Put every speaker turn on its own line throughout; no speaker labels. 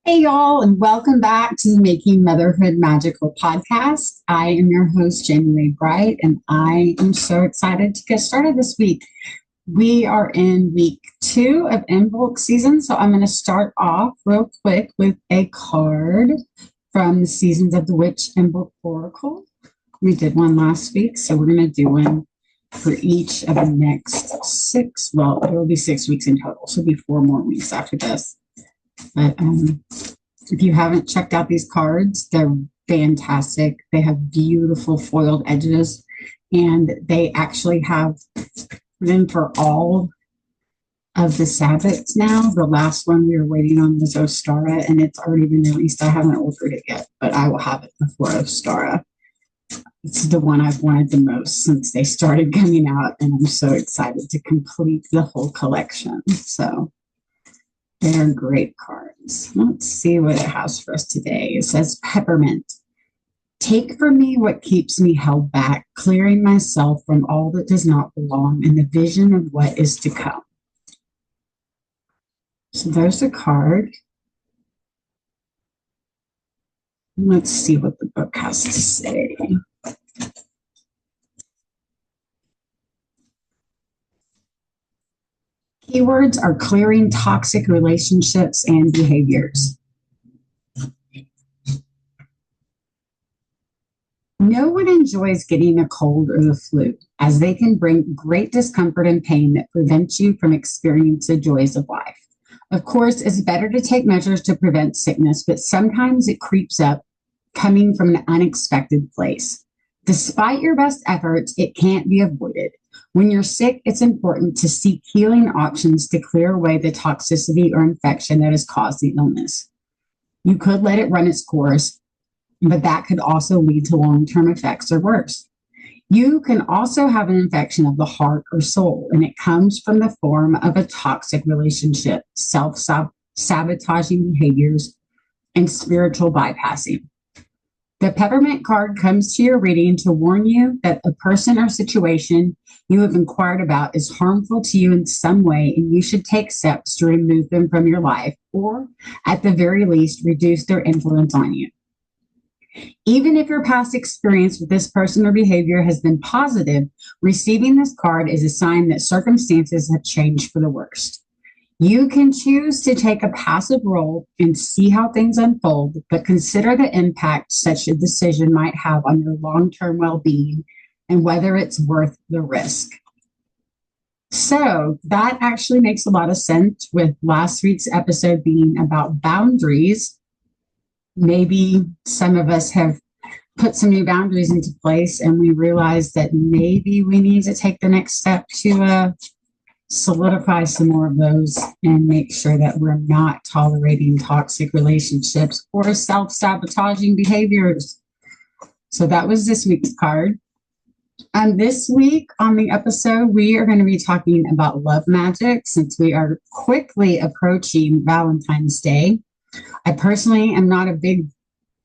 Hey, y'all, and welcome back to the Making Motherhood Magical podcast. I am your host, January Bright, and I am so excited to get started this week. We are in week 2 of in-bulk season, so I'm going to start off real quick with a card from the Seasons of the Witch in-bulk Oracle. We did one last week, so we're going to do one for each of the next 6. Well, it will be 6 weeks in total, so it'll be 4 more weeks after this. But if you haven't checked out these cards, they're fantastic. They have beautiful foiled edges, and they actually have them for all of the Sabbats now. The last one we were waiting on was Ostara, and it's already been released. I haven't ordered it yet, but I will have it before Ostara. It's the one I've wanted the most since they started coming out, and I'm so excited to complete the whole collection. So they're great cards. Let's see what it has for us today. It says Peppermint. Take from me what keeps me held back, clearing myself from all that does not belong and the vision of what is to come. So there's a card. Let's see what the book has to say. Keywords are clearing toxic relationships and behaviors. No one enjoys getting a cold or the flu, as they can bring great discomfort and pain that prevents you from experiencing the joys of life. Of course, it's better to take measures to prevent sickness, but sometimes it creeps up, coming from an unexpected place. Despite your best efforts, it can't be avoided. When you're sick, it's important to seek healing options to clear away the toxicity or infection that has caused the illness. You could let it run its course, but that could also lead to long-term effects or worse. You can also have an infection of the heart or soul, and it comes from the form of a toxic relationship, self-sabotaging behaviors, and spiritual bypassing. The Peppermint card comes to your reading to warn you that a person or situation you have inquired about is harmful to you in some way, and you should take steps to remove them from your life, or at the very least, reduce their influence on you. Even if your past experience with this person or behavior has been positive, receiving this card is a sign that circumstances have changed for the worst. You can choose to take a passive role and see how things unfold, but consider the impact such a decision might have on your long-term well-being and whether it's worth the risk. So that actually makes a lot of sense with last week's episode being about boundaries. Maybe some of us have put some new boundaries into place, and we realize that maybe we need to take the next step to solidify some more of those and make sure that we're not tolerating toxic relationships or self-sabotaging behaviors. So that was this week's card. This week on the episode, we are going to be talking about love magic since we are quickly approaching Valentine's Day. I personally am not a big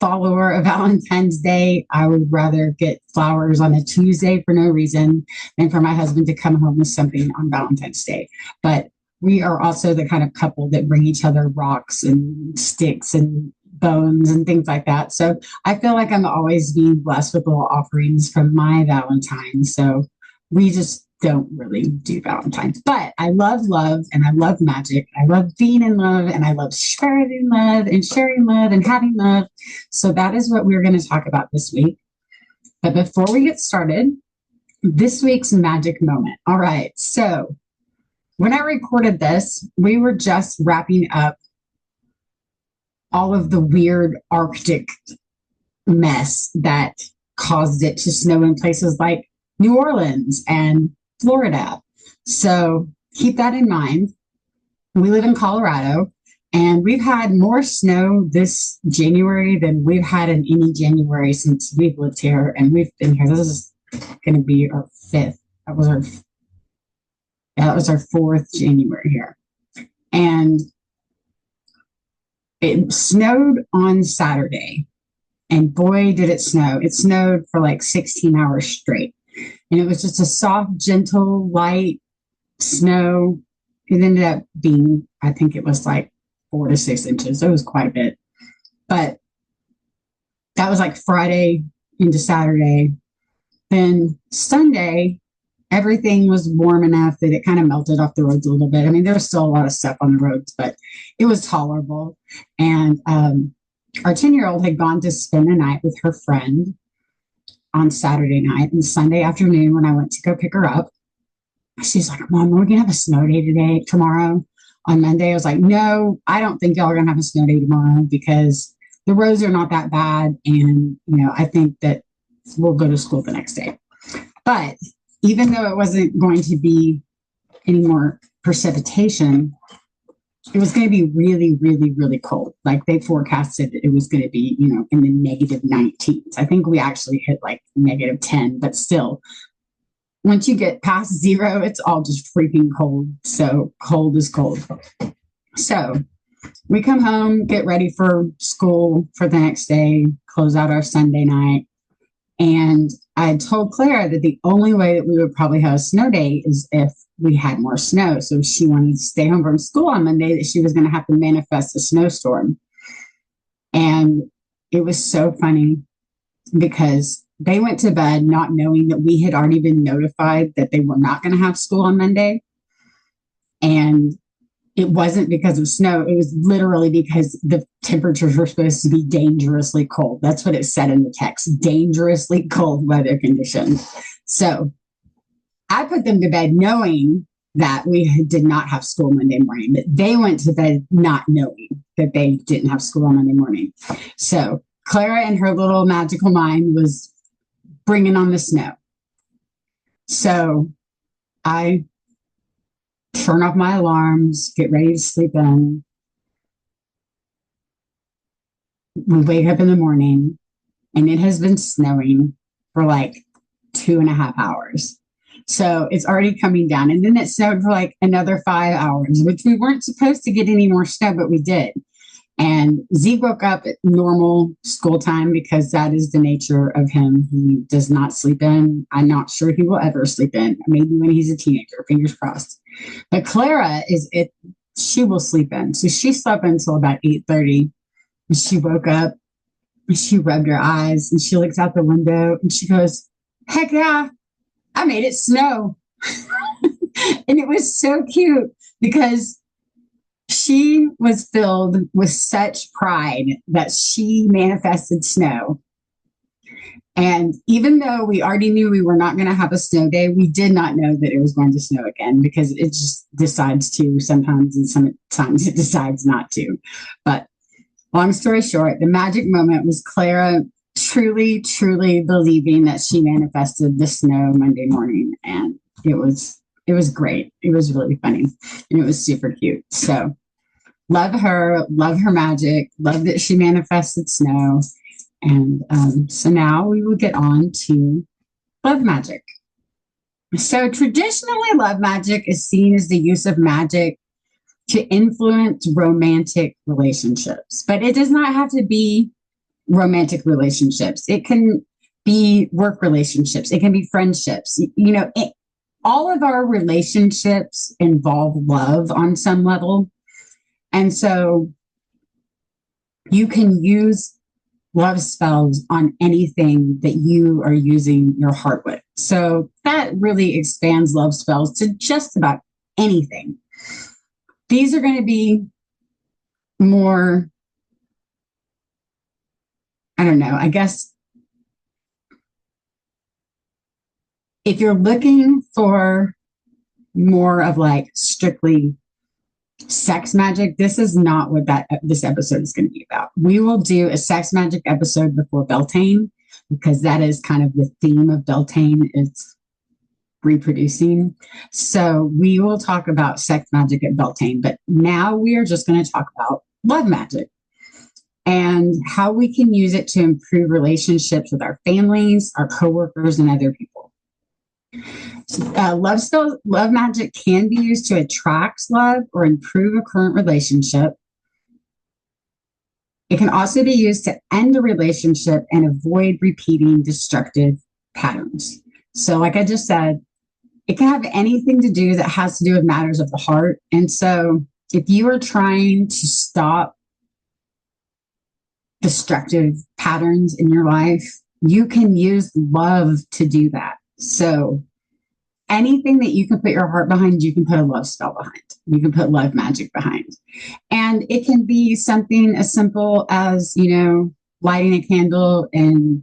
follower of Valentine's Day. I would rather get flowers on a Tuesday for no reason than for my husband to come home with something on Valentine's Day. But we are also the kind of couple that bring each other rocks and sticks and bones and things like that. So I feel like I'm always being blessed with little offerings from my Valentine. So we just don't really do Valentine's. But I love love and I love magic. I love being in love and I love spreading love and sharing love and having love. So that is what we're going to talk about this week. But before we get started, this week's magic moment. All right. So when I recorded this, we were just wrapping up all of the weird Arctic mess that caused it to snow in places like New Orleans and Florida. So keep that in mind. We live in Colorado, and we've had more snow this January than we've had in any January since we've lived here, and we've been here. This is going to be our 5th. That was our 4th January here. And it snowed on Saturday, and boy, did it snow. It snowed for like 16 hours straight. And it was just a soft, gentle, light snow. It ended up being, I think it was like 4 to 6 inches. It was quite a bit. But that was like Friday into Saturday. Then Sunday, everything was warm enough that it kind of melted off the roads a little bit. I mean, there was still a lot of stuff on the roads, but it was tolerable. And our 10-year-old had gone to spend the night with her friend on Saturday night. And Sunday afternoon, when I went to go pick her up, she's like, Mom, are we going to have a snow day tomorrow? On Monday, I was like, no, I don't think y'all are going to have a snow day tomorrow because the roads are not that bad. And, I think that we'll go to school the next day. But even though it wasn't going to be any more precipitation, it was going to be really, really, really cold. Like they forecasted it was going to be, in the negative 19s. I think we actually hit like negative 10, but still, once you get past zero, it's all just freaking cold. So cold is cold. So we come home, get ready for school for the next day, close out our Sunday night. And I told Clara that the only way that we would probably have a snow day is if we had more snow. So she wanted to stay home from school on Monday, that she was going to have to manifest a snowstorm. And it was so funny because they went to bed not knowing that we had already been notified that they were not going to have school on Monday. And it wasn't because of snow. It was literally because the temperatures were supposed to be dangerously cold. That's what it said in the text, dangerously cold weather conditions. So I put them to bed knowing that we did not have school Monday morning, but they went to bed not knowing that they didn't have school on Monday morning. So Clara in her little magical mind was bringing on the snow. So I turn off my alarms, get ready to sleep in. We wake up in the morning and it has been snowing for like 2.5 hours. So it's already coming down. And then it snowed for like another 5 hours, which we weren't supposed to get any more snow, but we did. And Zeke woke up at normal school time because that is the nature of him. He does not sleep in. I'm not sure he will ever sleep in. Maybe when he's a teenager, fingers crossed. But Clara she will sleep in. So she slept until about 8:30. And she woke up and she rubbed her eyes and she looks out the window and she goes, heck yeah, I made it snow. And it was so cute because she was filled with such pride that she manifested snow. And even though we already knew we were not going to have a snow day, we did not know that it was going to snow again because it just decides to sometimes, and sometimes it decides not to. But long story short, the magic moment was Clara truly, truly believing that she manifested the snow Monday morning. And it was great. It was really funny and it was super cute. So love her magic, love that she manifested snow. And so now we will get on to love magic. So traditionally, love magic is seen as the use of magic to influence romantic relationships, but it does not have to be romantic relationships. It can be work relationships. It can be friendships. All of our relationships involve love on some level. And so you can use love spells on anything that you are using your heart with. So that really expands love spells to just about anything. These are going to be more, I don't know, I guess if you're looking for more of like strictly sex magic, this is not what this episode is going to be about. We will do a sex magic episode before Beltane because that is kind of the theme of Beltane. It's reproducing. So we will talk about sex magic at Beltane, but now we are just going to talk about love magic and how we can use it to improve relationships with our families, our coworkers, and other people. Love magic can be used to attract love or improve a current relationship. It can also be used to end a relationship and avoid repeating destructive patterns. So like I just said, it can have anything to do that has to do with matters of the heart. And so if you are trying to stop destructive patterns in your life, you can use love to do that. So anything that you can put your heart behind, you can put a love spell behind. You can put love magic behind. And it can be something as simple as, lighting a candle and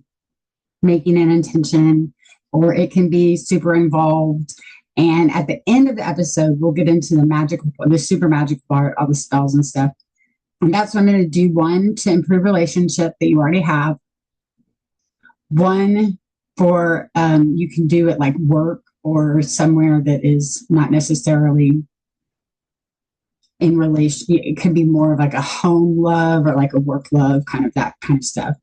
making an intention, or it can be super involved. And at the end of the episode, we'll get into the super magical part, all the spells and stuff. And that's what I'm going to do. One to improve relationship that you already have. One for you can do it like work or somewhere that is not necessarily in relation. It could be more of like a home love or like a work love, kind of that kind of stuff.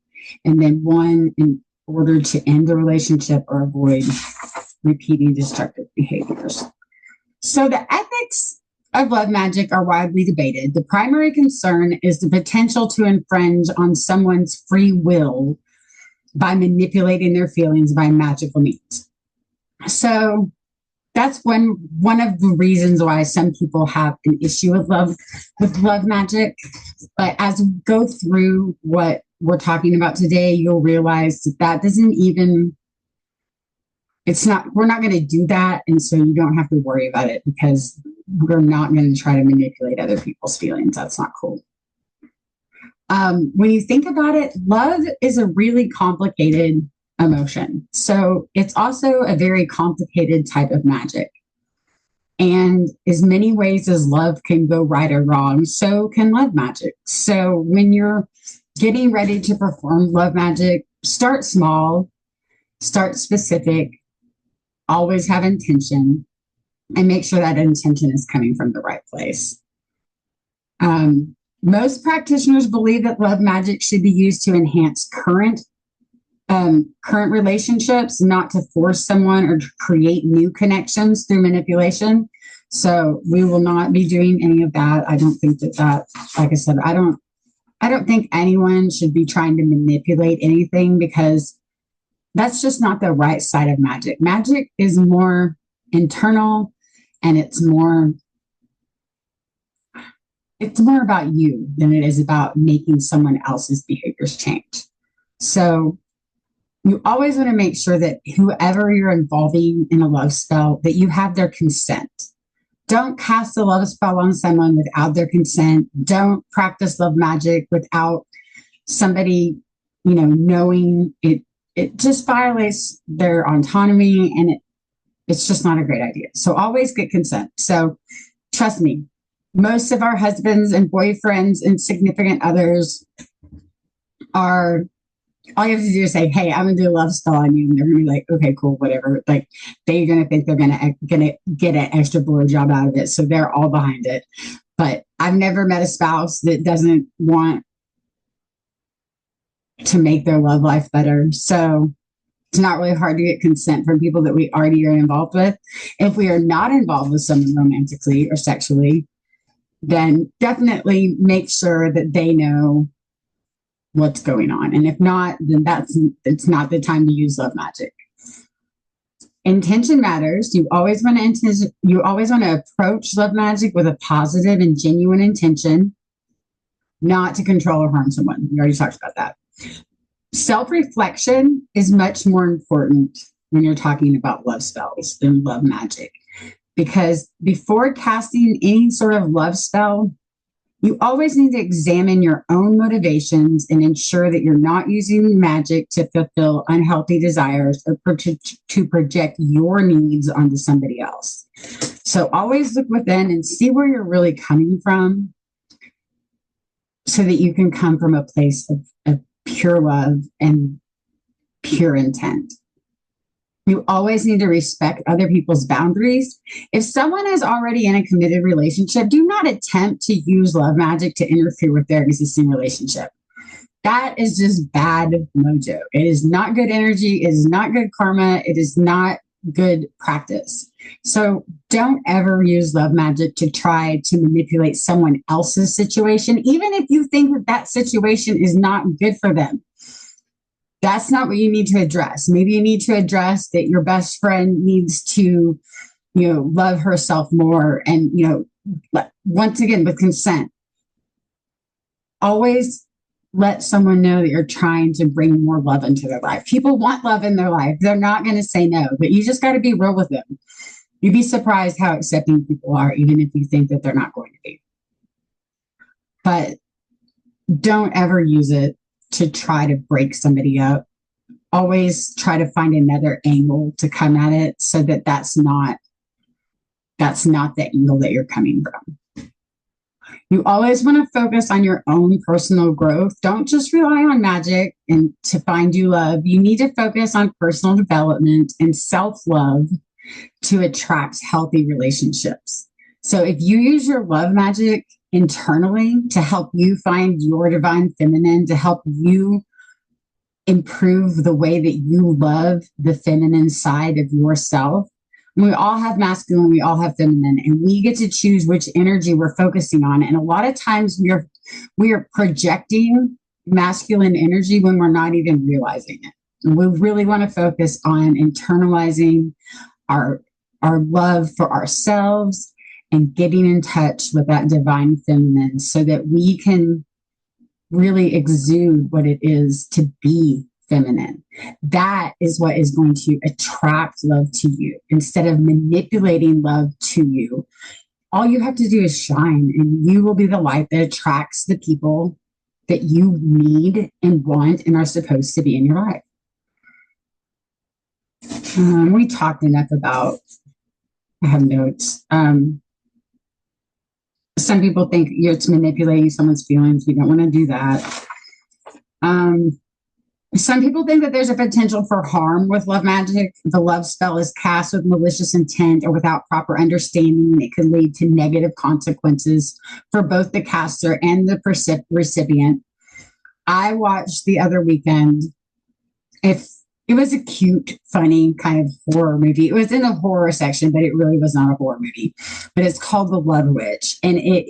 And then one in order to end the relationship or avoid repeating destructive behaviors. So the ethics of love magic are widely debated. The primary concern is the potential to infringe on someone's free will by manipulating their feelings by magical means. So that's one of the reasons why some people have an issue with love magic. But as we go through what we're talking about today, you'll realize that doesn't even, we're not going to do that. And so you don't have to worry about it, because we're not going to try to manipulate other people's feelings. That's not cool. When you think about it, love is a really complicated emotion. So it's also a very complicated type of magic. And as many ways as love can go right or wrong, so can love magic. So when you're getting ready to perform love magic, start small, start specific, always have intention, and make sure that intention is coming from the right place. Most practitioners believe that love magic should be used to enhance current relationships, not to force someone or to create new connections through manipulation. So we will not be doing any of that. I don't think that, like I said, I don't think anyone should be trying to manipulate anything, because that's just not the right side of magic. Magic is more internal, and it's more about you than it is about making someone else's behaviors change. So you always want to make sure that whoever you're involving in a love spell, that you have their consent. Don't cast a love spell on someone without their consent. Don't practice love magic without somebody, knowing it. It just violates their autonomy, and it's just not a great idea. So always get consent. So trust me, most of our husbands and boyfriends and significant others are, all you have to do is say, hey, I'm going to do a love spell on you. And they're going to be like, okay, cool, whatever. Like, they're going to think they're going to get an extra blowjob out of it. So they're all behind it. But I've never met a spouse that doesn't want to make their love life better. So it's not really hard to get consent from people that we already are involved with. If we are not involved with someone romantically or sexually, then definitely make sure that they know what's going on. And if not, then it's not the time to use love magic. Intention matters. You always want to approach love magic with a positive and genuine intention, not to control or harm someone. We already talked about that. Self-reflection is much more important when you're talking about love spells than love magic, because before casting any sort of love spell, you always need to examine your own motivations and ensure that you're not using magic to fulfill unhealthy desires or to project your needs onto somebody else. So always look within and see where you're really coming from, so that you can come from a place of pure love and pure intent. You always need to respect other people's boundaries. If someone is already in a committed relationship, do not attempt to use love magic to interfere with their existing relationship. That is just bad mojo. It is not good energy. It is not good karma. It is not good practice. So don't ever use love magic to try to manipulate someone else's situation, even if you think that situation is not good for them. That's not what you need to address. Maybe you need to address that your best friend needs to, love herself more and, once again, with consent, always let someone know that you're trying to bring more love into their life. People want love in their life. They're not going to say no, but you just got to be real with them. You'd be surprised how accepting people are, even if you think that they're not going to be. But don't ever use it to try to break somebody up. Always try to find another angle to come at it so that that's not the angle that you're coming from. You always want to focus on your own personal growth. Don't just rely on magic and to find you love. You need to focus on personal development and self-love to attract healthy relationships. So if you use your love magic internally to help you find your divine feminine, to help you improve the way that you love the feminine side of yourself, we all have masculine, we all have feminine, and we get to choose which energy we're focusing on. And a lot of times we are projecting masculine energy when we're not even realizing it. And we really want to focus on internalizing our love for ourselves and getting in touch with that divine feminine so that we can really exude what it is to be feminine. That is what is going to attract love to you instead of manipulating love to you. All you have to do is shine, and you will be the light that attracts the people that you need and want and are supposed to be in your life. We talked enough about, I have notes. Some people think it's manipulating someone's feelings. We don't want to do that. Some people think that there's a potential for harm with love magic. The love spell is cast with malicious intent or without proper understanding. It could lead to negative consequences for both the caster and the recipient. I watched the other weekend. It was a cute, funny kind of horror movie. It was in the horror section, but it really was not a horror movie. But it's called The Love Witch. And it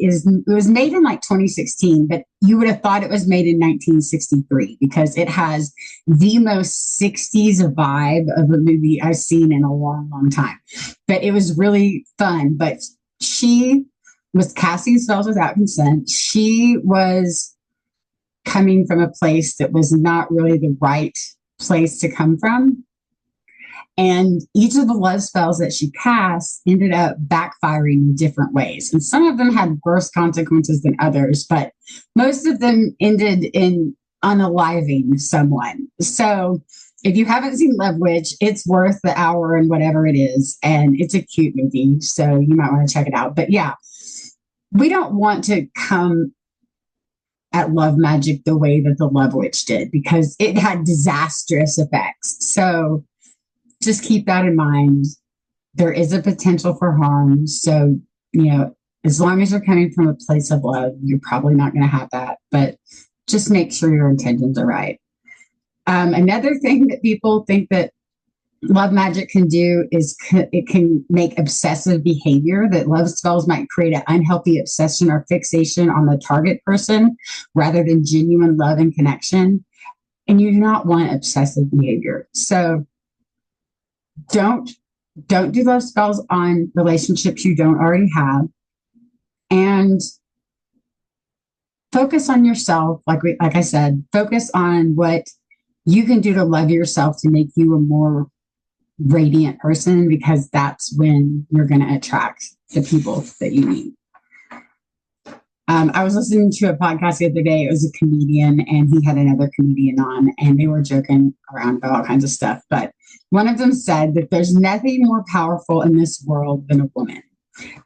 was made in like 2016, but you would have thought it was made in 1963 because it has the most 60s vibe of a movie I've seen in a long, long time. But it was really fun. But she was casting spells without consent. She was coming from a place that was not really the right place to come from. And each of the love spells that she cast ended up backfiring in different ways. And some of them had worse consequences than others, but most of them ended in unaliving someone. So if you haven't seen Love Witch, it's worth the hour and whatever it is. And it's a cute movie, so you might want to check it out. But yeah, we don't want to come at love magic the way that the Love Witch did because it had disastrous effects. So just keep that in mind. There is a potential for harm. So, as long as you're coming from a place of love, you're probably not going to have that, but just make sure your intentions are right. Another thing that people think that love magic can do is it can make obsessive behavior, that love spells might create an unhealthy obsession or fixation on the target person rather than genuine love and connection. And you do not want obsessive behavior. So don't do love spells on relationships you don't already have, and focus on yourself. Like I said, focus on what you can do to love yourself to make you a more radiant person, because that's when you're going to attract the people that you need. I was listening to a podcast the other day. It was a comedian, and he had another comedian on, and they were joking around about all kinds of stuff. But one of them said that there's nothing more powerful in this world than a woman.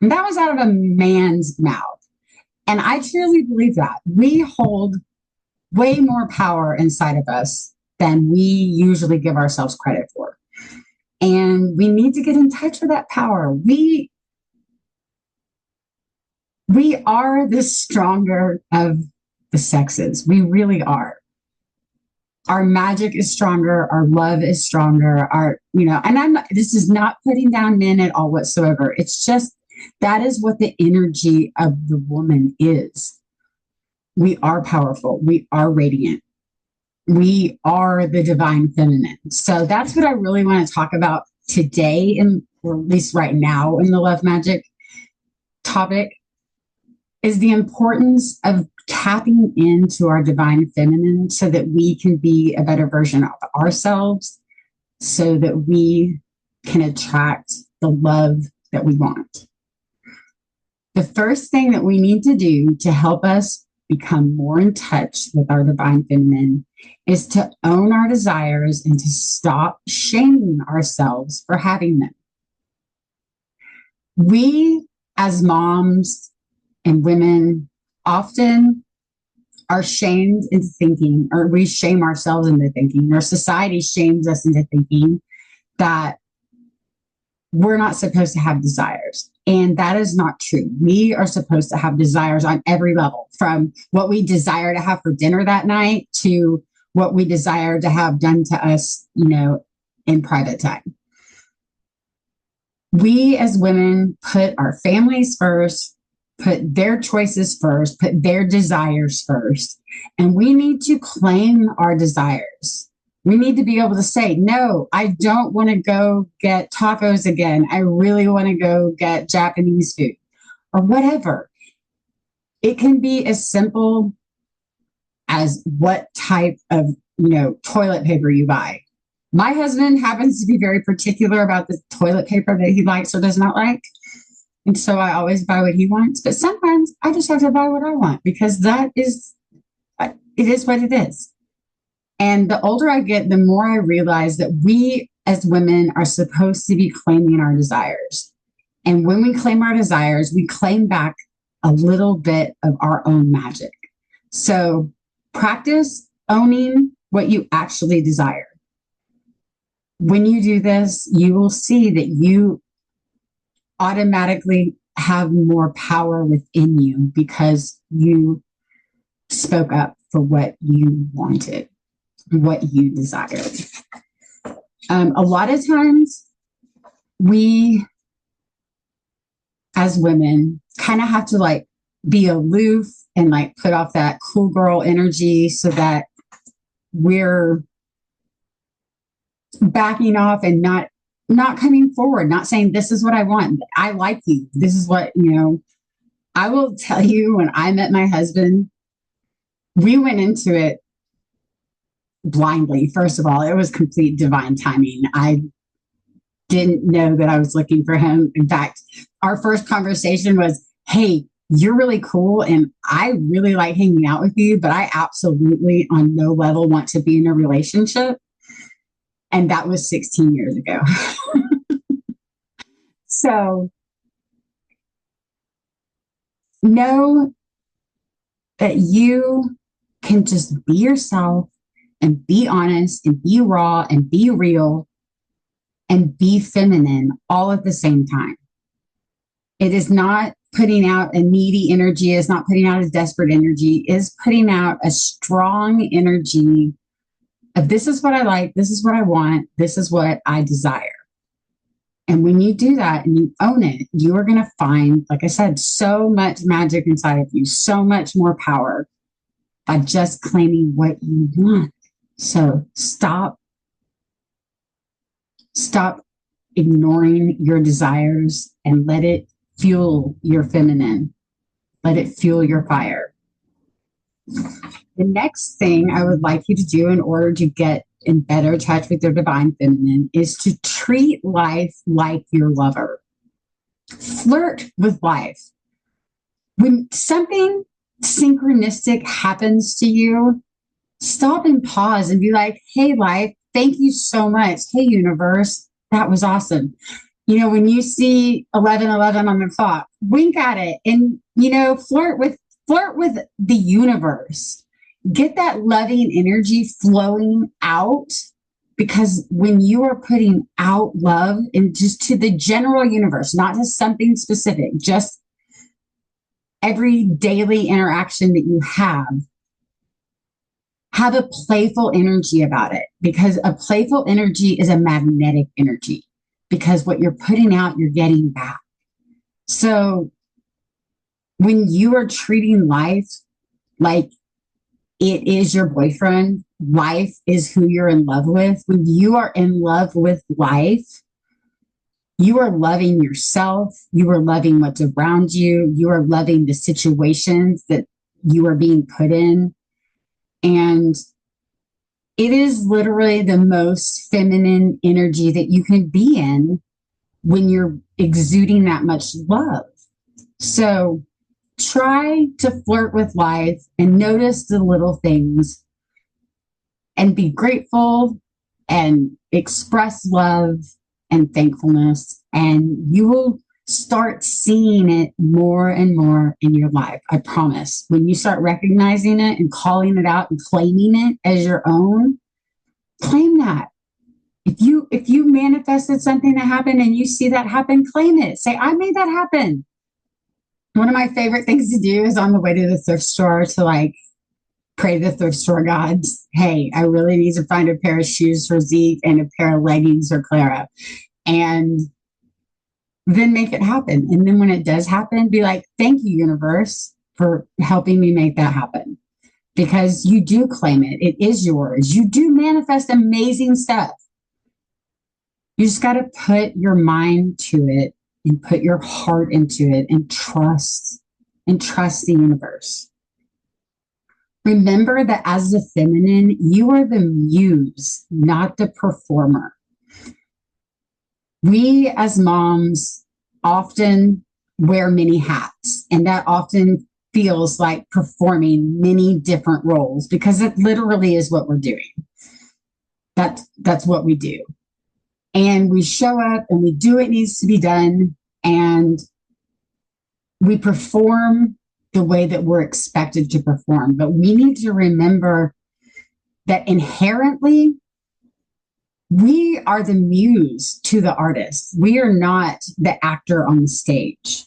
And that was out of a man's mouth. And I truly believe that. We hold way more power inside of us than we usually give ourselves credit for. And we need to get in touch with that power. We are the stronger of the sexes. We really are. Our magic is stronger. Our love is stronger. This is not putting down men at all whatsoever. It's just, that is what the energy of the woman is. We are powerful. We are radiant. We are the divine feminine. So that's what I really want to talk about today, or at least right now in the love magic topic. is the importance of tapping into our divine feminine so that we can be a better version of ourselves, so that we can attract the love that we want. The first thing that we need to do to help us become more in touch with our divine feminine is to own our desires and to stop shaming ourselves for having them. We, as moms and women, often are shamed into thinking, or we shame ourselves into thinking, or society shames us into thinking that we're not supposed to have desires. And that is not true. We are supposed to have desires on every level, from what we desire to have for dinner that night to what we desire to have done to us, in private time. We as women put our families first, put their choices first, put their desires first, and we need to claim our desires. We need to be able to say, no, I don't want to go get tacos again. I really want to go get Japanese food or whatever. It can be as simple as what type of, toilet paper you buy. My husband happens to be very particular about the toilet paper that he likes or does not like. And so I always buy what he wants. But sometimes I just have to buy what I want because it is what it is. And the older I get, the more I realize that we as women are supposed to be claiming our desires. And when we claim our desires, we claim back a little bit of our own magic. So practice owning what you actually desire. When you do this, you will see that you automatically have more power within you because you spoke up for what you wanted, what you desired. A lot of times we as women kind of have to be aloof and put off that cool girl energy so that we're backing off and not coming forward, not saying, this is what I want. I like you. This is what, I will tell you, when I met my husband, we went into it blindly. First of all, it was complete divine timing. I didn't know that I was looking for him. In fact, our first conversation was, hey, you're really cool and I really like hanging out with you, but I absolutely on no level want to be in a relationship. And that was 16 years ago. So know that you can just be yourself and be honest and be raw and be real and be feminine all at the same time. It is not putting out a needy energy. It's not putting out a desperate energy. It is putting out a strong energy of this is what I like, this is what I want, this is what I desire. And when you do that and you own it, you are going to find, like I said, so much magic inside of you, so much more power by just claiming what you want. So stop ignoring your desires and let it fuel your feminine. Let it fuel your fire. The next thing I would like you to do in order to get in better touch with your divine feminine is to treat life like your lover. Flirt with life. When something synchronistic happens to you, stop and pause and be like, hey, life, thank you so much. Hey, universe, that was awesome. When you see 11:11 on the clock, wink at it and, flirt with the universe. Get that loving energy flowing out, because when you are putting out love and just to the general universe, not to something specific, just every daily interaction that you have a playful energy about it, because a playful energy is a magnetic energy, because what you're putting out, you're getting back. So when you are treating life like it is your boyfriend, life is who you're in love with. When you are in love with life, You are loving yourself. You are loving what's around you. You are loving the situations that you are being put in. And it is literally the most feminine energy that you can be in when you're exuding that much love. So try to flirt with life and notice the little things and be grateful and express love and thankfulness. And you will start seeing it more and more in your life. I promise. When you start recognizing it and calling it out and claiming it as your own, claim that. If you manifested something to happen and you see that happen, claim it. Say, I made that happen. One of my favorite things to do is on the way to the thrift store to like pray to the thrift store gods. Hey, I really need to find a pair of shoes for Zeke and a pair of leggings for Clara. And then make it happen. And then when it does happen, be like, thank you, universe, for helping me make that happen. Because you do claim it. It is yours. You do manifest amazing stuff. You just got to put your mind to it and put your heart into it and trust the universe. Remember that as the feminine, you are the muse, not the performer. We as moms often wear many hats, and that often feels like performing many different roles because it literally is what we're doing. That's what we do. And we show up and we do what needs to be done, and we perform the way that we're expected to perform. But we need to remember that inherently, we are the muse to the artist. We are not the actor on the stage.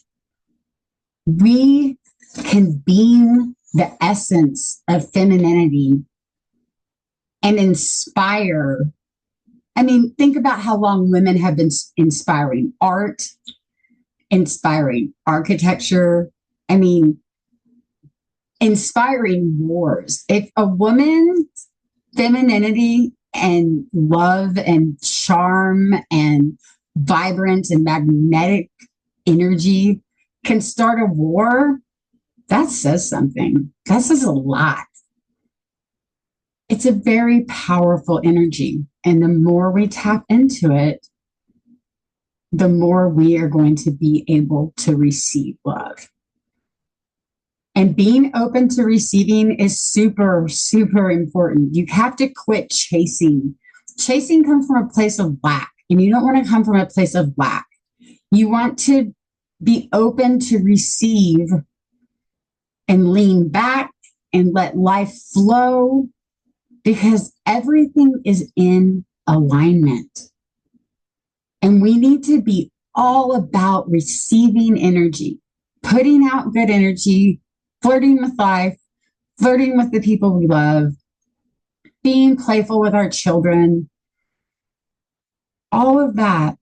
We can beam the essence of femininity and inspire. I mean, think about how long women have been inspiring art, inspiring architecture. I mean, inspiring wars. If a woman's femininity and love and charm and vibrant and magnetic energy can start a war, that says something. That says a lot. It's a very powerful energy. And the more we tap into it, the more we are going to be able to receive love. And being open to receiving is super, super important. You have to quit chasing. Chasing comes from a place of lack, and you don't want to come from a place of lack. You want to be open to receive and lean back and let life flow, because everything is in alignment. And we need to be all about receiving energy, putting out good energy, flirting with life, flirting with the people we love, being playful with our children, all of that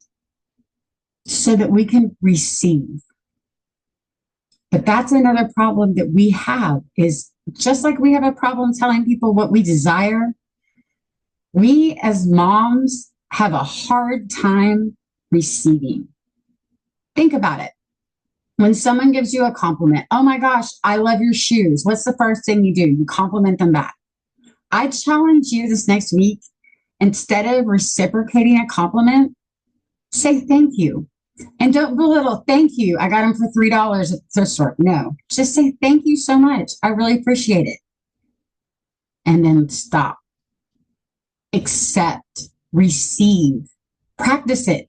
so that we can receive. But that's another problem that we have, is just like we have a problem telling people what we desire, we as moms have a hard time receiving. Think about it. When someone gives you a compliment, oh my gosh, I love your shoes. What's the first thing you do? You compliment them back. I challenge you this next week, instead of reciprocating a compliment, say thank you. And don't belittle, thank you. I got them for $3 at the thrift store. No, just say thank you so much. I really appreciate it. And then stop. Accept, receive, practice it.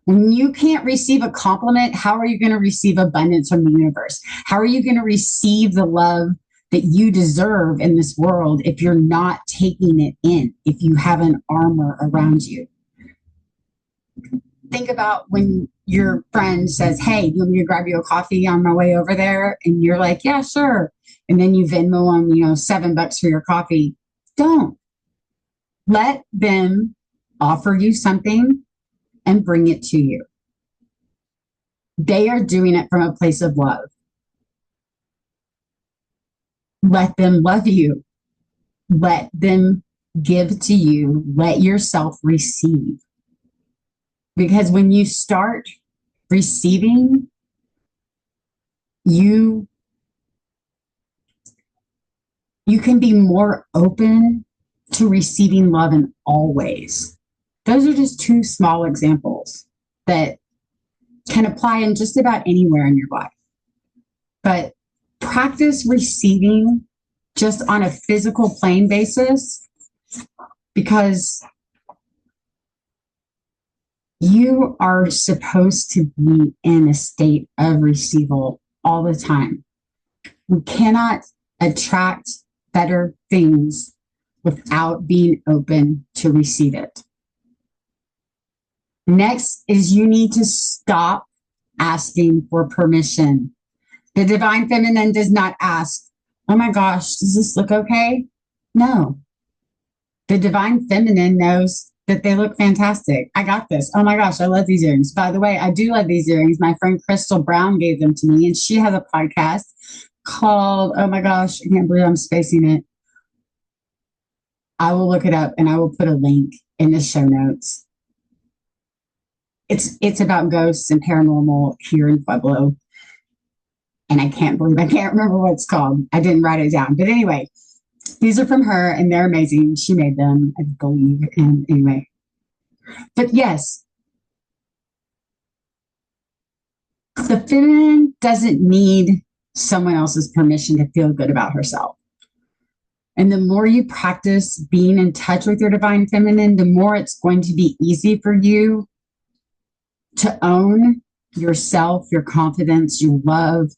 When you can't receive a compliment, how are you going to receive abundance from the universe? How are you going to receive the love that you deserve in this world if you're not taking it in, if you have an armor around you? Think about when your friend says, hey, you want me to grab you a coffee on my way over there? And you're like, yeah, sure. And then you Venmo them, $7 for your coffee. Don't. Let them offer you something and bring it to you. They are doing it from a place of love. Let them love you. Let them give to you. Let yourself receive. Because when you start receiving, you can be more open to receiving love in all ways. Those are just two small examples that can apply in just about anywhere in your life. But practice receiving just on a physical plane basis, because you are supposed to be in a state of receival all the time. We cannot attract better things without being open to receive it. Next is you need to stop asking for permission. The divine feminine does not ask, oh my gosh, does this look okay? No. The divine feminine knows that they look fantastic. I got this. Oh my gosh, I love these earrings. By the way, I do love these earrings. My friend Crystal Brown gave them to me, and she has a podcast called, oh my gosh, I can't believe I'm spacing it. I will look it up and I will put a link in the show notes. It's about ghosts and paranormal here in Pueblo. And I can't remember what it's called. I didn't write it down. But anyway, these are from her and they're amazing. She made them, I believe. And anyway, but yes, the feminine doesn't need someone else's permission to feel good about herself. And the more you practice being in touch with your divine feminine, the more it's going to be easy for you to own yourself, your confidence, your love.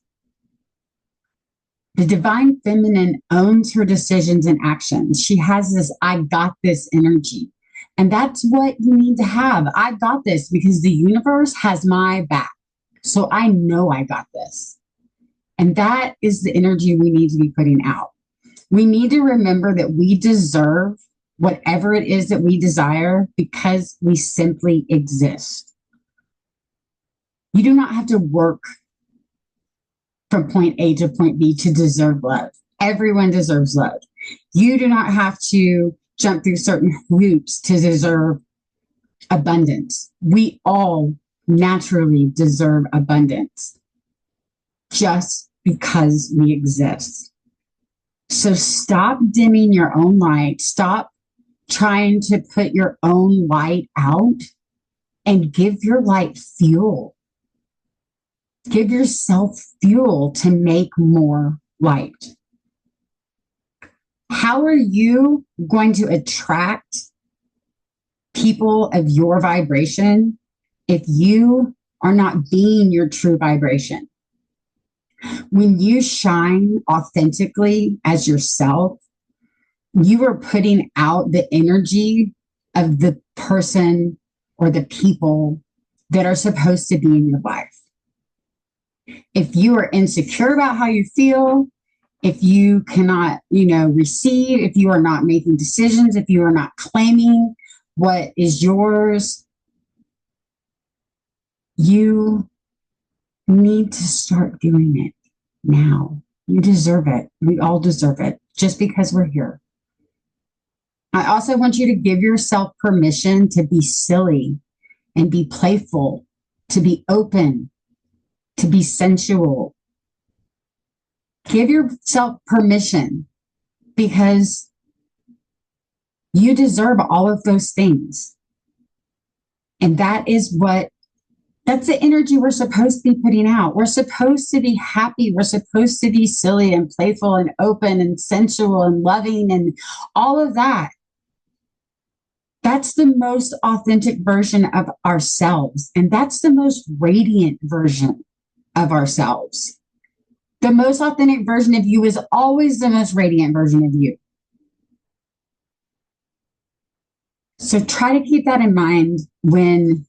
The divine feminine owns her decisions and actions. She has this, I got this energy. And that's what you need to have. I got this because the universe has my back. So I know I got this. And that is the energy we need to be putting out. We need to remember that we deserve whatever it is that we desire because we simply exist. You do not have to work from point A to point B to deserve love. Everyone deserves love. You do not have to jump through certain hoops to deserve abundance. We all naturally deserve abundance just because we exist. So stop dimming your own light. Stop trying to put your own light out and give your light fuel. Give yourself fuel to make more light. How are you going to attract people of your vibration if you are not being your true vibration? When you shine authentically as yourself, you are putting out the energy of the person or the people that are supposed to be in your life. If you are insecure about how you feel, if you cannot, receive, if you are not making decisions, if you are not claiming what is yours, you need to start doing it now. You deserve it. We all deserve it just because we're here. I also want you to give yourself permission to be silly and be playful, to be open, to be sensual. Give yourself permission because you deserve all of those things. And that's the energy we're supposed to be putting out. We're supposed to be happy. We're supposed to be silly and playful and open and sensual and loving and all of that. That's the most authentic version of ourselves. And that's the most radiant version of ourselves. The most authentic version of you is always the most radiant version of you. So try to keep that in mind when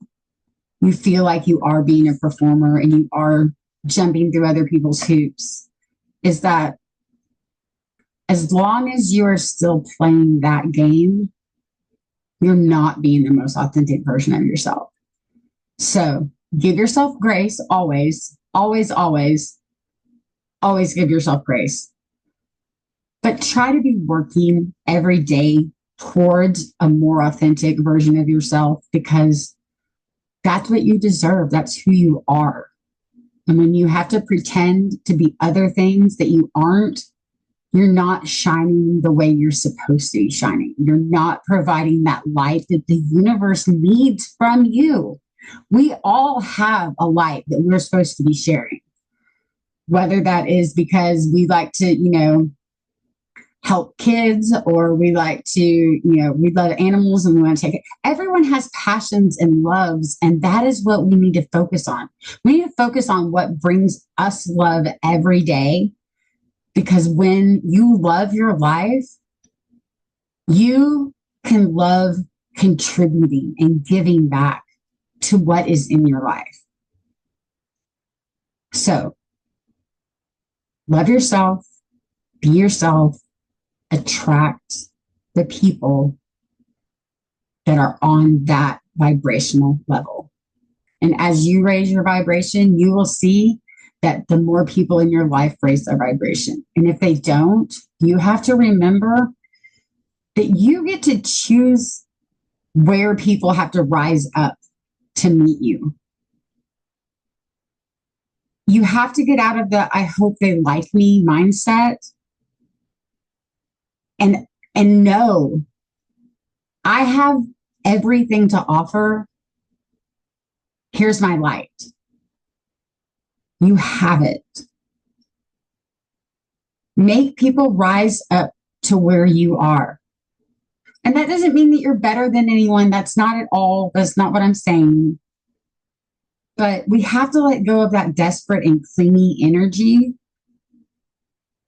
you feel like you are being a performer and you are jumping through other people's hoops, is that as long as you are still playing that game, you're not being the most authentic version of yourself. So give yourself grace always, always, always, always give yourself grace. But try to be working every day towards a more authentic version of yourself, because That's what you deserve. That's who you are. And when you have to pretend to be other things that you aren't, you're not shining the way you're supposed to be shining. You're not providing that light that the universe needs from you. We all have a light that we're supposed to be sharing, whether that is because we like to, help kids, or we like to, we love animals and we want to take it. Everyone has passions and loves, and that is what we need to focus on. We need to focus on what brings us love every day, because when you love your life, you can love contributing and giving back to what is in your life. So, love yourself, be yourself, attract the people that are on that vibrational level. And as you raise your vibration, you will see that the more people in your life raise their vibration. And if they don't, you have to remember that you get to choose where people have to rise up to meet you. You have to get out of the "I hope they like me" mindset and know I have everything to offer. Here's my light. You have it. Make people rise up to where you are. And that doesn't mean that you're better than anyone. That's not at all. That's not what I'm saying. But we have to let go of that desperate and clingy energy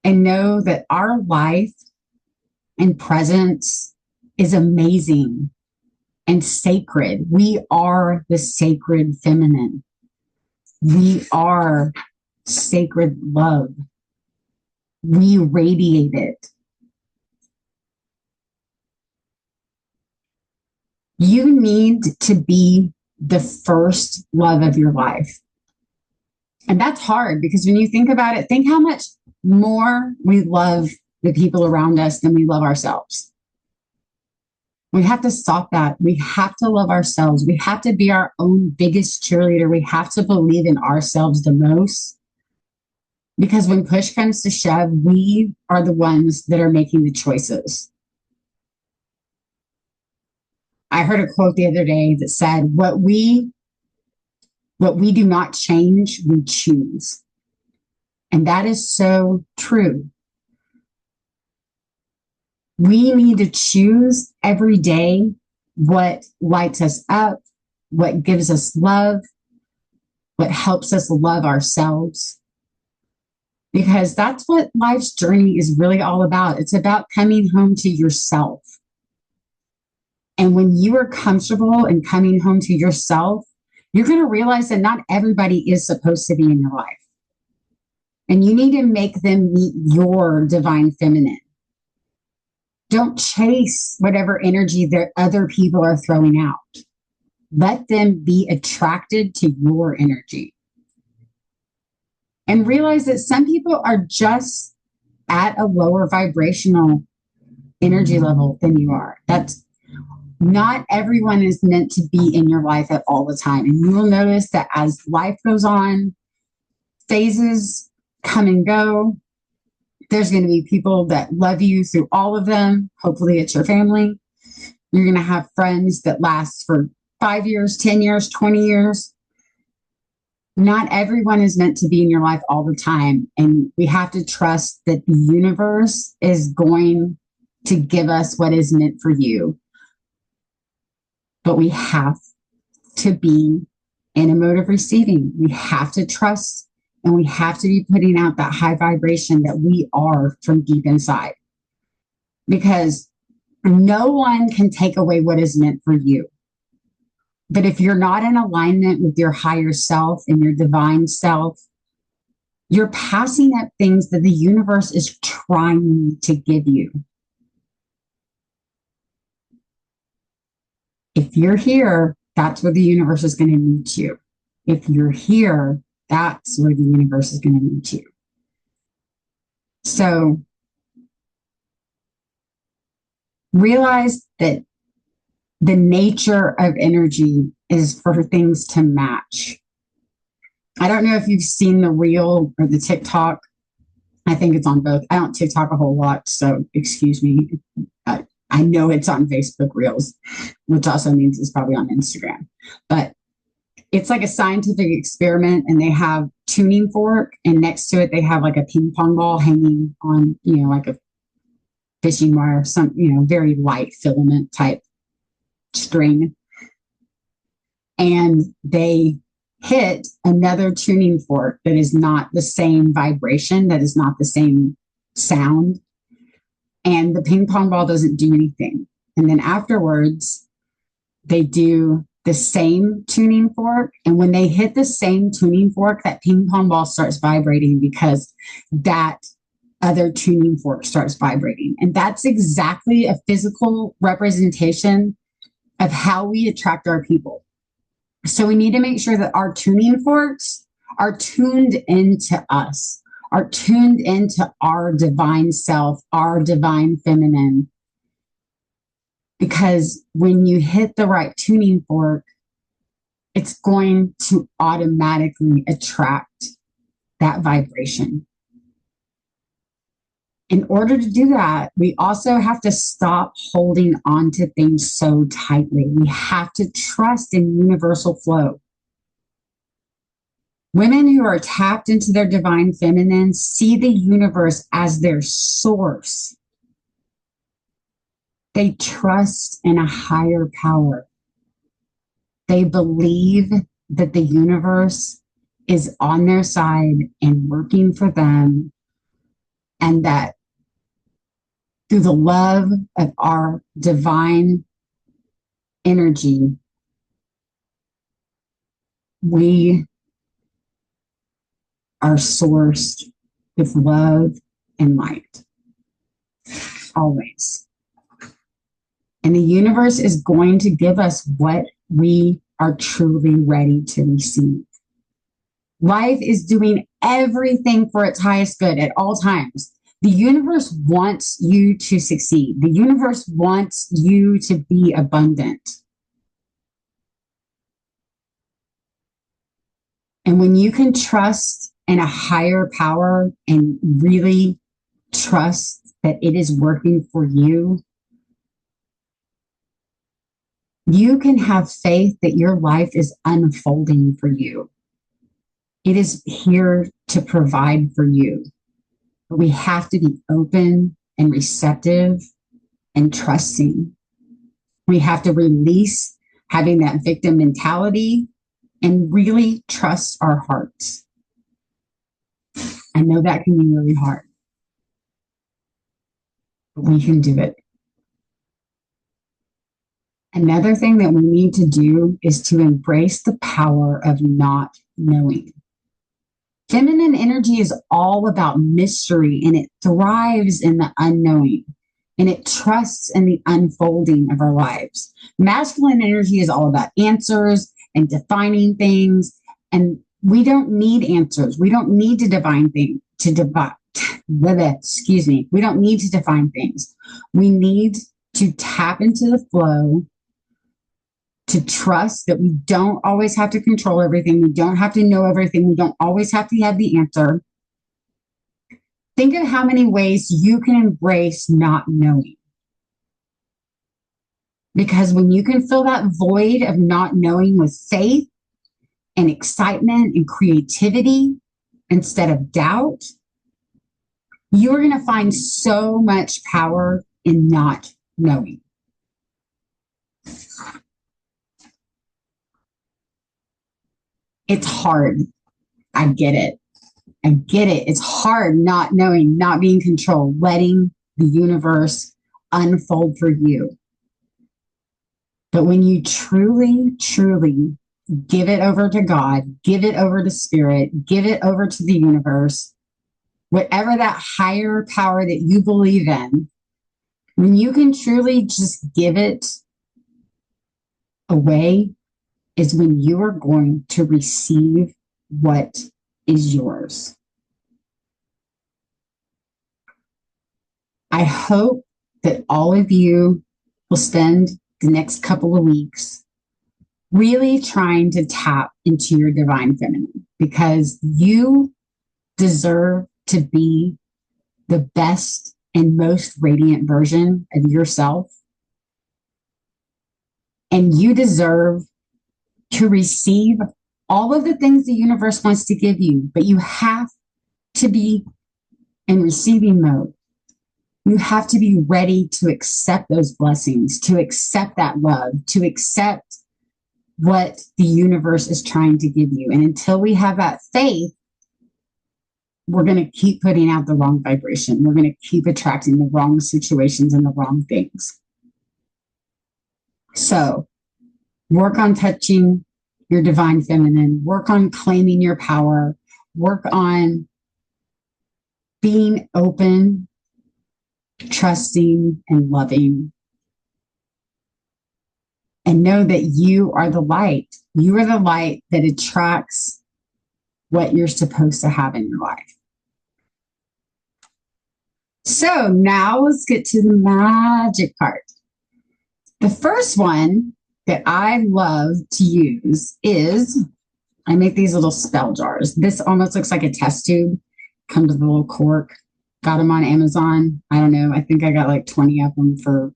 and know that our life and presence is amazing and sacred. We are the sacred feminine. We are sacred love. We radiate it. You need to be the first love of your life. And that's hard, because when you think about it, think how much more we love the people around us than we love ourselves. We have to stop that. We have to love ourselves. We have to be our own biggest cheerleader. We have to believe in ourselves the most. Because when push comes to shove, we are the ones that are making the choices. I heard a quote the other day that said, what we do not change, we choose. And that is so true. We need to choose every day what lights us up, what gives us love, what helps us love ourselves. Because that's what life's journey is really all about. It's about coming home to yourself. And when you are comfortable in coming home to yourself, you're going to realize that not everybody is supposed to be in your life. And you need to make them meet your divine feminine. Don't chase whatever energy that other people are throwing out. Let them be attracted to your energy. And realize that some people are just at a lower vibrational energy level than you are. That's not everyone is meant to be in your life at all the time. And you will notice that as life goes on, phases come and go. There's going to be people that love you through all of them. Hopefully it's your family. You're going to have friends that last for 5 years, 10 years, 20 years. Not everyone is meant to be in your life all the time. And we have to trust that the universe is going to give us what is meant for you. But we have to be in a mode of receiving. We have to trust, and we have to be putting out that high vibration that we are from deep inside. Because no one can take away what is meant for you. But if you're not in alignment with your higher self and your divine self, you're passing up things that the universe is trying to give you. If you're here, that's where the universe is going to meet you. If you're here, that's where the universe is going to meet you. So realize that the nature of energy is for things to match. I don't know if you've seen the reel or the TikTok. I think it's on both. I don't TikTok a whole lot, so excuse me. I know it's on Facebook Reels, which also means it's probably on Instagram. But it's like a scientific experiment, and they have tuning fork, and next to it they have like a ping pong ball hanging on, like a fishing wire, some, very light filament type string. And they hit another tuning fork that is not the same vibration, that is not the same sound. And the ping pong ball doesn't do anything. And then afterwards, they do the same tuning fork. And when they hit the same tuning fork, that ping pong ball starts vibrating because that other tuning fork starts vibrating. And that's exactly a physical representation of how we attract our people. So we need to make sure that our tuning forks are tuned into us, are tuned into our divine self, our divine feminine. Because when you hit the right tuning fork, it's going to automatically attract that vibration. In order to do that, we also have to stop holding on to things so tightly. We have to trust in universal flow. Women who are tapped into their divine feminine see the universe as their source. They trust in a higher power. They believe that the universe is on their side and working for them, and that through the love of our divine energy, we are sourced with love and light, always. And the universe is going to give us what we are truly ready to receive. Life is doing everything for its highest good at all times. The universe wants you to succeed. The universe wants you to be abundant. And when you can trust in a higher power and really trust that it is working for you, you can have faith that your life is unfolding for you. It is here to provide for you. But we have to be open and receptive and trusting. We have to release having that victim mentality and really trust our hearts. I know that can be really hard, but we can do it. Another thing that we need to do is to embrace the power of not knowing. Feminine energy is all about mystery, and it thrives in the unknowing, and it trusts in the unfolding of our lives. Masculine energy is all about answers and defining things, and we don't need answers. We don't need to define things We don't need to define things. We need to tap into the flow, to trust that we don't always have to control everything. We don't have to know everything. We don't always have to have the answer. Think of how many ways you can embrace not knowing. Because when you can fill that void of not knowing with faith and excitement and creativity instead of doubt, you're going to find so much power in not knowing. It's hard. I get it. It's hard not knowing, not being controlled, letting the universe unfold for you. But when you truly, truly give it over to God, give it over to spirit, give it over to the universe, whatever that higher power that you believe in, when you can truly just give it away, is when you are going to receive what is yours. I hope that all of you will spend the next couple of weeks really trying to tap into your divine feminine because you deserve to be the best and most radiant version of yourself. And you deserve to receive all of the things the universe wants to give you, but you have to be in receiving mode. You have to be ready to accept those blessings, to accept that love, to accept what the universe is trying to give you. And until we have that faith, we're going to keep putting out the wrong vibration. We're going to keep attracting the wrong situations and the wrong things. So work on touching your divine feminine, work on claiming your power, work on being open, trusting, and loving. And know that you are the light. You are the light that attracts what you're supposed to have in your life. So now let's get to the magic part. The first one that I love to use is, I make these little spell jars. This almost looks like a test tube. Comes with a little cork. Got them on Amazon. I don't know. I think I got like 20 of them for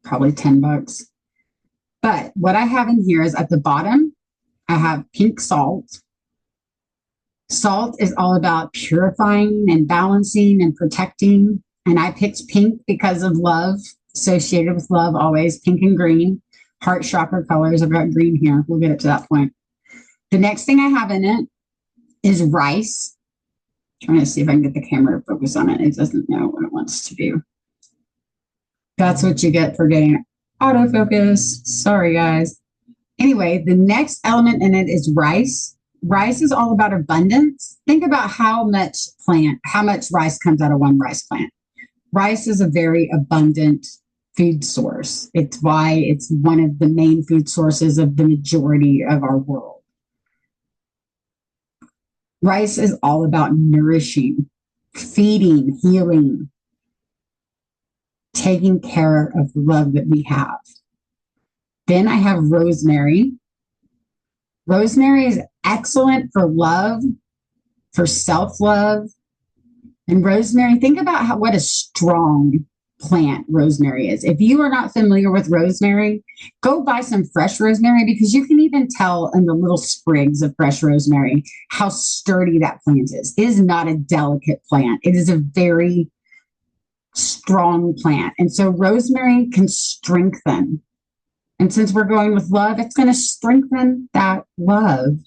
probably $10. But what I have in here is at the bottom, I have pink salt. Salt is all about purifying and balancing and protecting. And I picked pink because of love, associated with love always, pink and green, heart chakra colors. I've got green here. We'll get up to that point. The next thing I have in it is rice. I'm trying to see if I can get the camera to focus on it. It doesn't know what it wants to do. That's what you get for getting autofocus. Sorry, guys. Anyway, the next element in it is rice. Rice is all about abundance. Think about how much rice comes out of one rice plant. Rice is a very abundant food source. It's why it's one of the main food sources of the majority of our world. Rice is all about nourishing, feeding, healing, taking care of the love that we have. Then I have rosemary. Rosemary is excellent for love, for self-love. And rosemary, think about what a strong plant rosemary is. If you are not familiar with rosemary, go buy some fresh rosemary because you can even tell in the little sprigs of fresh rosemary how sturdy that plant is. It is not a delicate plant. It is a very strong plant. And so rosemary can strengthen. And since we're going with love, it's going to strengthen that love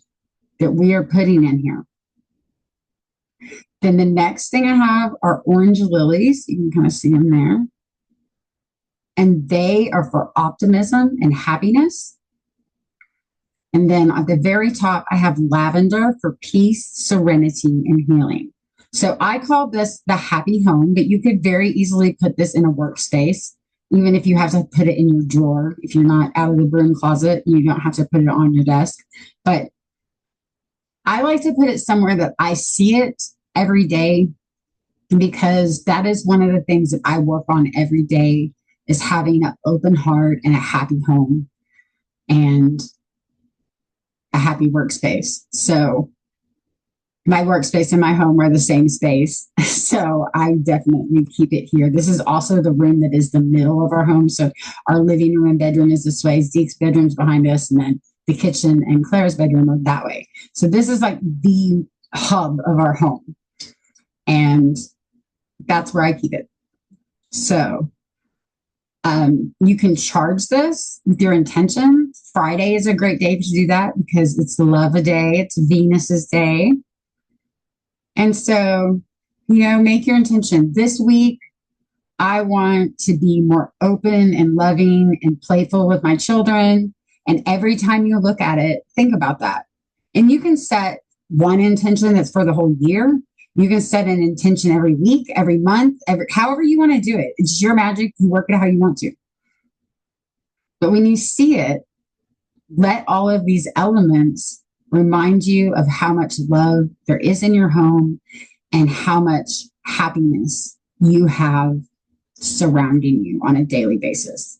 that we are putting in here. Then the next thing I have are orange lilies. You can kind of see them there. And they are for optimism and happiness. And then at the very top, I have lavender for peace, serenity, and healing. So I call this the happy home, but you could very easily put this in a workspace, even if you have to put it in your drawer. If you're not out of the broom closet, you don't have to put it on your desk. But I like to put it somewhere that I see it every day, because that is one of the things that I work on every day, is having an open heart and a happy home and a happy workspace. So my workspace and my home are the same space. So I definitely keep it here. This is also the room that is the middle of our home. So our living room and bedroom is this way. Zeke's bedroom's behind us. And then the kitchen and Claire's bedroom are that way. So this is like the hub of our home. And that's where I keep it. So you can charge this with your intention. Friday is a great day to do that because it's the love a day. It's Venus's day. And so, make your intention. This week, I want to be more open and loving and playful with my children. And every time you look at it, think about that. And you can set one intention that's for the whole year. You can set an intention every week, every month, however you want to do it. It's your magic. You work it how you want to. But when you see it, let all of these elements remind you of how much love there is in your home and how much happiness you have surrounding you on a daily basis.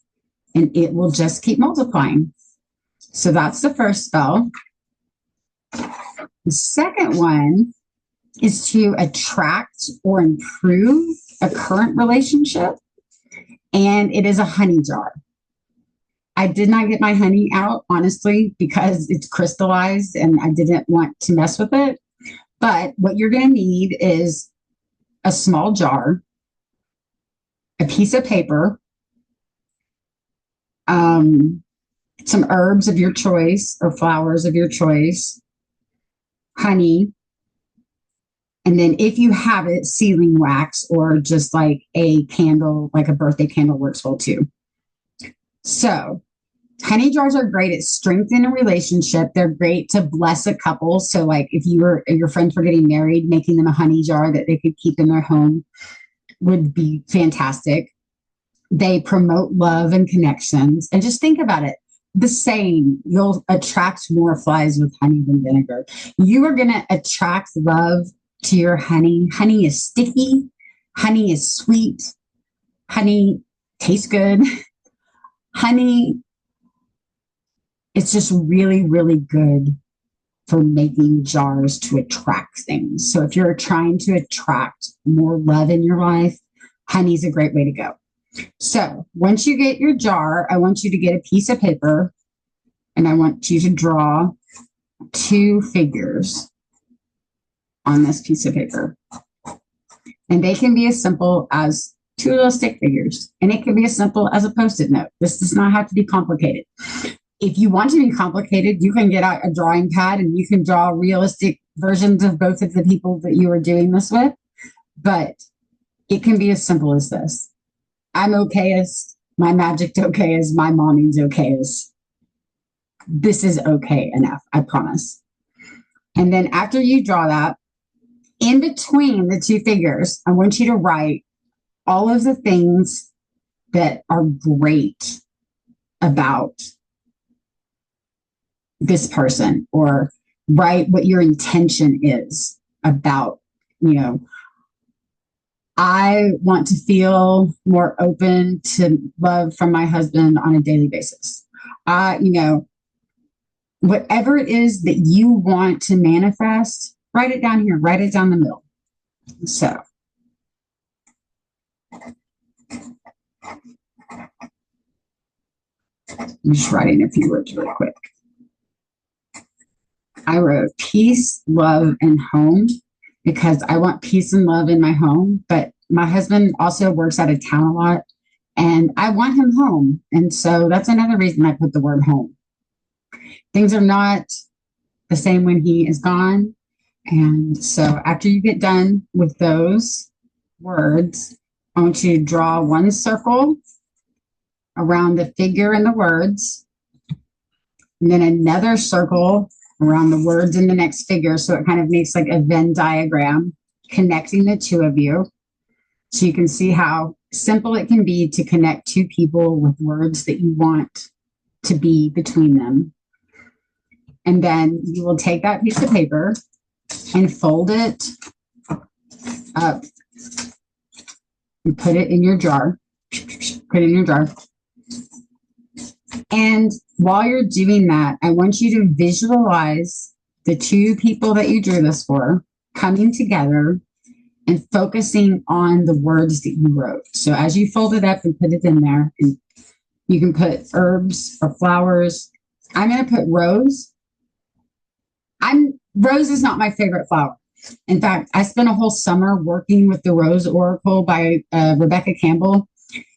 And it will just keep multiplying. So that's the first spell. The second one is to attract or improve a current relationship, and it is a honey jar. I did not get my honey out, honestly, because it's crystallized and I didn't want to mess with it. But what you're going to need is a small jar, a piece of paper, some herbs of your choice or flowers of your choice, honey, and then if you have it, sealing wax or just like a candle, like a birthday candle works well too. So honey jars are great at strengthening a relationship. They're great to bless a couple. So like if your friends were getting married, making them a honey jar that they could keep in their home would be fantastic. They promote love and connections. And just think about it. The saying, you'll attract more flies with honey than vinegar. You are going to attract love to your honey. Honey is sticky. Honey is sweet. Honey tastes good. Honey, it's just really, really good for making jars to attract things. So if you're trying to attract more love in your life, honey's a great way to go. So once you get your jar, I want you to get a piece of paper and I want you to draw 2 figures on this piece of paper. And they can be as simple as 2 little stick figures, and it can be as simple as a Post-it note. This does not have to be complicated. If you want to be complicated, you can get out a drawing pad and you can draw realistic versions of both of the people that you are doing this with. But it can be as simple as this. I'm okayest, my magic okayest, my mommy's okayest. This is okay enough, I promise. And then after you draw that, in between the 2 figures, I want you to write all of the things that are great about this person, or write what your intention is about, I want to feel more open to love from my husband on a daily basis. Whatever it is that you want to manifest, write it down here, write it down the middle. So I'm just writing a few words really quick. I wrote peace, love, and home because I want peace and love in my home. But my husband also works out of town a lot and I want him home. And so that's another reason I put the word home. Things are not the same when he is gone. And so after you get done with those words, I want you to draw 1 circle around the figure and the words, and then another circle around the words in the next figure. So it kind of makes like a Venn diagram connecting the 2 of you. So you can see how simple it can be to connect 2 people with words that you want to be between them. And then you will take that piece of paper and fold it up and put it in your jar. Put it in your jar. And while you're doing that, I want you to visualize the 2 people that you drew this for coming together and focusing on the words that you wrote. So as you fold it up and put it in there, and you can put herbs or flowers. I'm going to put rose. Rose is not my favorite flower. In fact, I spent a whole summer working with the Rose Oracle by Rebecca Campbell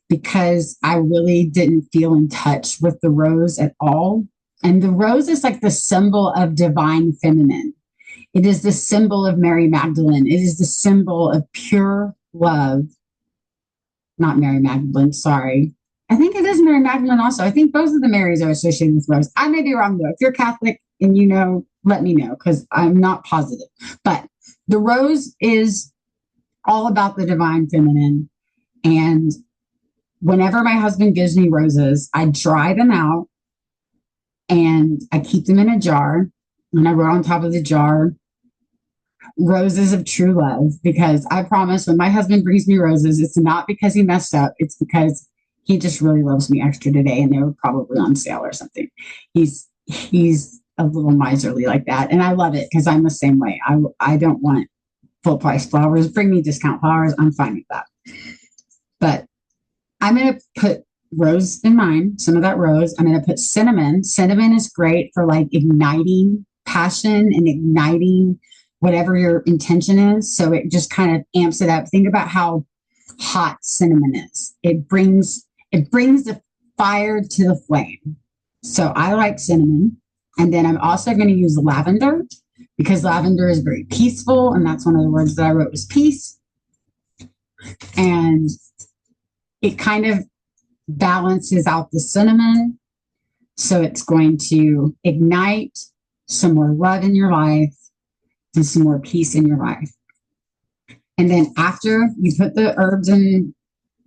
because I really didn't feel in touch with the rose at all. And the rose is like the symbol of divine feminine. It is the symbol of Mary Magdalene. It is the symbol of pure love. Not Mary Magdalene, sorry. I think it is Mary Magdalene also. I think both of the Marys are associated with rose. I may be wrong though. If you're Catholic and you know, let me know because I'm not positive. But the rose is all about the divine feminine. And whenever my husband gives me roses, I dry them out and I keep them in a jar. And I wrote on top of the jar, roses of true love, because I promise when my husband brings me roses, it's not because he messed up. It's because he just really loves me extra today and they were probably on sale or something. He he's a little miserly like that. And I love it because I'm the same way. I don't want full price flowers. Bring me discount flowers. I'm fine with that. But I'm going to put rose in mine, some of that rose. I'm going to put cinnamon. Cinnamon is great for like igniting passion and igniting whatever your intention is. So it just kind of amps it up. Think about how hot cinnamon is. It brings the fire to the flame. So I like cinnamon. And then I'm also going to use lavender because lavender is very peaceful. And that's one of the words that I wrote was peace. And it kind of balances out the cinnamon. So it's going to ignite some more love in your life and some more peace in your life. And then after you put the herbs and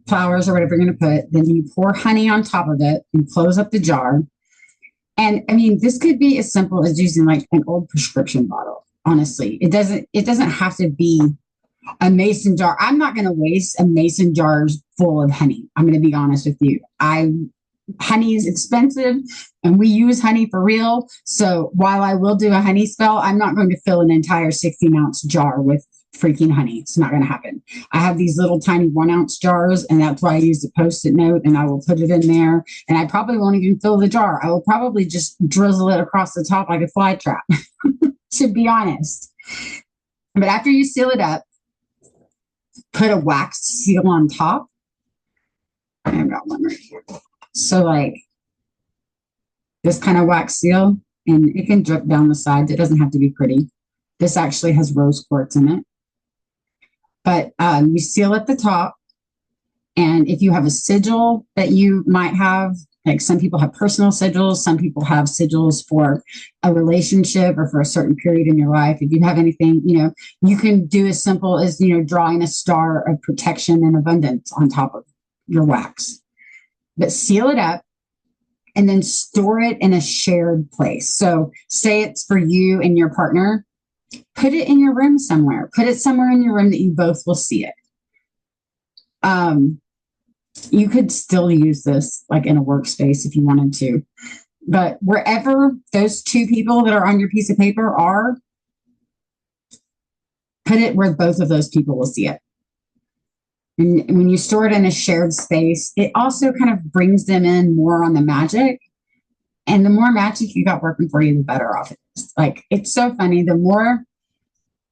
flowers or whatever you're going to put, then you pour honey on top of it and close up the jar. And I mean, this could be as simple as using like an old prescription bottle. Honestly, it doesn't have to be a mason jar. I'm not going to waste a mason jar full of honey. I'm going to be honest with you. Honey is expensive and we use honey for real. So while I will do a honey spell, I'm not going to fill an entire 16-ounce jar with freaking honey. It's not going to happen. I have these little tiny 1-ounce jars, and that's why I use the Post-it note, and I will put it in there. And I probably won't even fill the jar. I will probably just drizzle it across the top like a fly trap, to be honest. But after you seal it up, put a wax seal on top. I've got one right here. So like this kind of wax seal, and it can drip down the sides. It doesn't have to be pretty. This actually has rose quartz in it. But you seal at the top. And if you have a sigil that you might have, like some people have personal sigils, some people have sigils for a relationship or for a certain period in your life. If you have anything, you can do as simple as, drawing a star of protection and abundance on top of your wax. But seal it up and then store it in a shared place. So say it's for you and your partner. Put it in your room somewhere. Put it somewhere in your room that you both will see it. You could still use this like in a workspace if you wanted to. But wherever those two people that are on your piece of paper are, put it where both of those people will see it. And when you store it in a shared space, it also kind of brings them in more on the magic. And the more magic you got working for you, the better off it is. Like, it's so funny. The more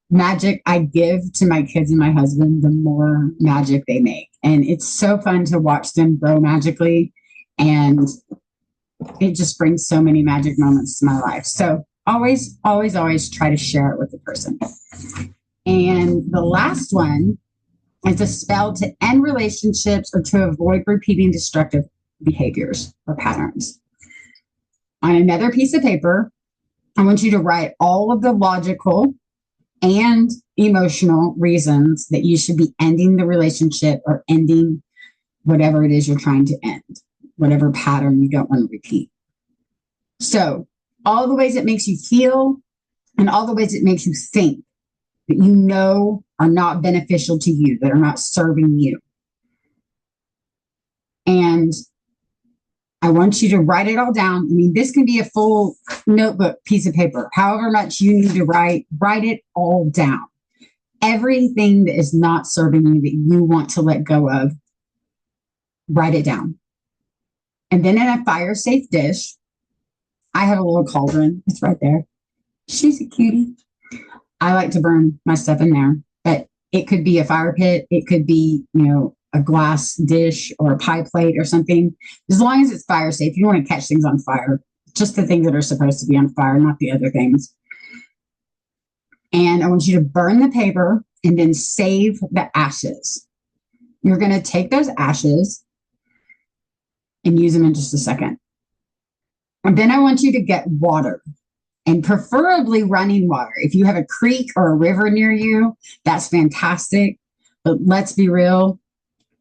magic I give to my kids and my husband, the more magic they make. And it's so fun to watch them grow magically. And it just brings so many magic moments to my life. So always, always, always try to share it with the person. And the last one is a spell to end relationships or to avoid repeating destructive behaviors or patterns. On another piece of paper, I want you to write all of the logical and emotional reasons that you should be ending the relationship or ending whatever it is you're trying to end, whatever pattern you don't want to repeat. So all the ways it makes you feel and all the ways it makes you think that you know are not beneficial to you, that are not serving you. And I want you to write it all down. I mean, this can be a full notebook piece of paper. However much you need to write it all down. Everything that is not serving you that you want to let go of, write it down. And then in a fire-safe dish, I have a little cauldron. It's right there. She's a cutie. I like to burn my stuff in there, but it could be a fire pit. It could be, a glass dish or a pie plate or something. As long as it's fire safe, you don't want to catch things on fire, just the things that are supposed to be on fire, not the other things. And I want you to burn the paper and then save the ashes. You're going to take those ashes and use them in just a second. And then I want you to get water, and preferably running water. If you have a creek or a river near you, that's fantastic. But let's be real.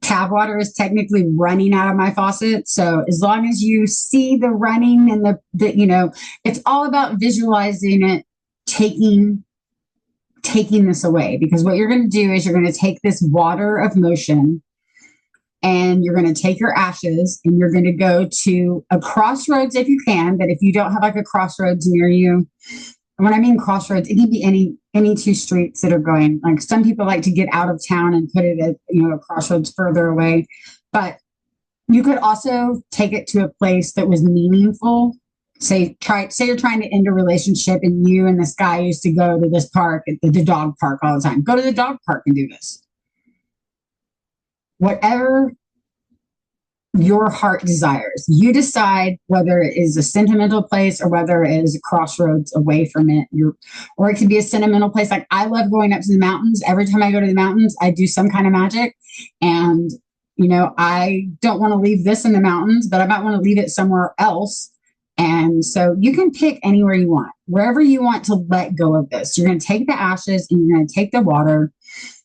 Tap water is technically running out of my faucet. So as long as you see the running and the it's all about visualizing it, taking this away. Because what you're going to do is you're going to take this water of motion and you're going to take your ashes and you're going to go to a crossroads if you can. But if you don't have like a crossroads near you, and when I mean crossroads, it can be any two streets that are going. Like some people like to get out of town and put it at a crossroads further away, but you could also take it to a place that was meaningful. Say you're trying to end a relationship, and you and this guy used to go to this park, the dog park, all the time. Go to the dog park and do this. Whatever your heart desires. You decide whether it is a sentimental place or whether it is a crossroads away from it. Or it could be a sentimental place. Like I love going up to the mountains. Every time I go to the mountains, I do some kind of magic. And, I don't want to leave this in the mountains, but I might want to leave it somewhere else. And so you can pick anywhere you want, wherever you want to let go of this. You're going to take the ashes and you're going to take the water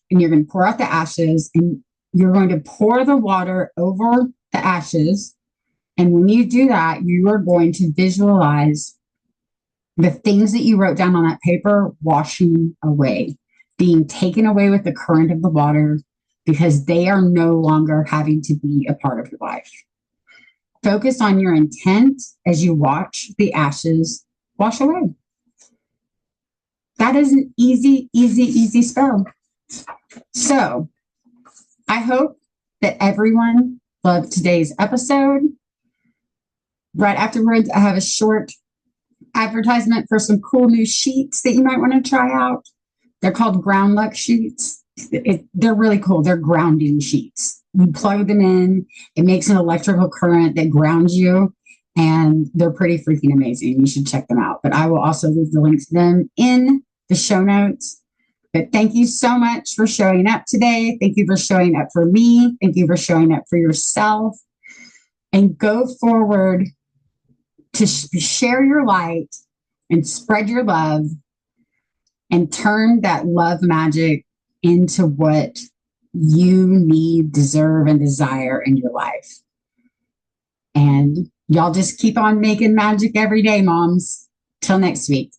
and you're going to pour out the ashes and you're going to pour the water over the ashes. And when you do that, you are going to visualize the things that you wrote down on that paper washing away, being taken away with the current of the water because they are no longer having to be a part of your life. Focus on your intent as you watch the ashes wash away. That is an easy spell. So I hope that everyone loved today's episode. Right afterwards, I have a short advertisement for some cool new sheets that you might want to try out. They're called Ground Luck sheets. They're really cool. They're grounding sheets. You plug them in, it makes an electrical current that grounds you, and they're pretty freaking amazing. You should check them out. But I will also leave the link to them in the show notes. But thank you so much for showing up today. Thank you for showing up for me. Thank you for showing up for yourself. And go forward to share your light and spread your love and turn that love magic into what you need, deserve, and desire in your life. And y'all just keep on making magic every day, moms. Till next week.